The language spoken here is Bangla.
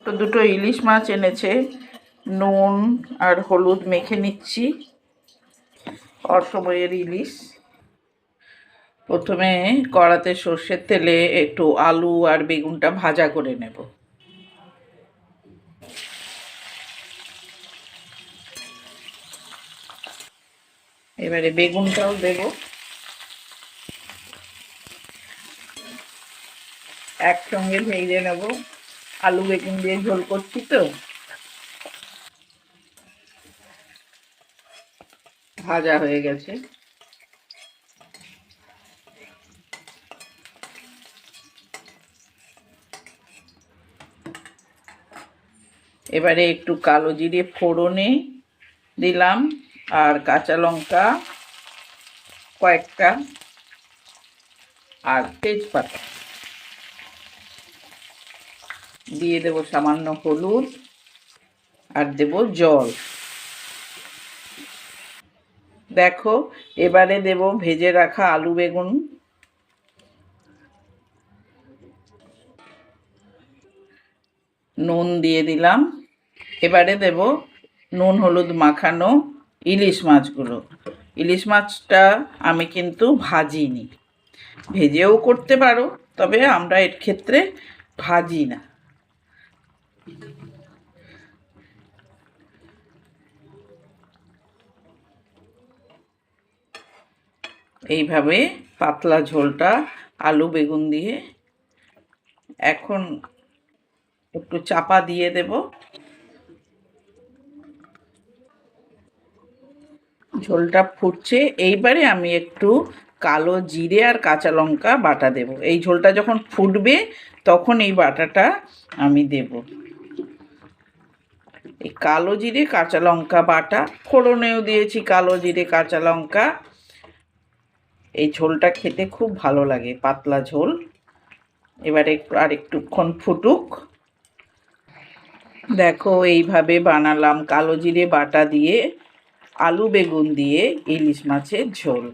তো দুটো ইলিশ মাছ এনেছে, নুন আর হলুদ মেখে নিচ্ছি। অসময়ের ইলিশ। প্রথমে কড়াতে সর্ষের তেলে একটু আলু আর বেগুনটা ভাজা করে নেব। এবারে বেগুনটাও দেব। একসঙ্গে ভেজে নেব, আলু বেগুন দিয়ে ঝোল করছি তো। ভাজা হয়ে গেছে। এবারে একটু কালো জিরে ফোড়নে দিলাম, আর কাঁচা লঙ্কা কয়েকটা, আর তেজপাতা দিয়ে দেব, সামান্য হলুদ, আর দেব জল। দেখো, এবারে দেব ভেজে রাখা আলু বেগুন, নুন দিয়ে দিলাম। এবারে দেব নুন হলুদ মাখানো ইলিশ মাছগুলো। ইলিশ মাছটা আমি কিন্তু ভাজিনি, ভেজেও করতে পারো, তবে আমরা এর ক্ষেত্রে ভাজি না। এইভাবে পাতলা ঝোলটা আলু বেগুন দিয়ে এখন একটু চাপা দিয়ে দেব। ঝোলটা ফুটছে, এইবারে আমি একটু কালো জিরে আর কাঁচা লঙ্কা বাটা দেব। এই ঝোলটা যখন ফুটবে তখন এই বাটাটা আমি দেব। এই কালো জিরে কাঁচা লঙ্কা বাটা, ফোড়নেও দিয়েছি কালো জিরে কাঁচা লঙ্কা। এই ঝোলটা খেতে খুব ভালো লাগে, পাতলা ঝোল। এবারে একটু আর একটুক্ষণ ফুটুক। দেখো, এইভাবে বানালাম কালো জিরে বাটা দিয়ে আলু বেগুন দিয়ে ইলিশ মাছের ঝোল।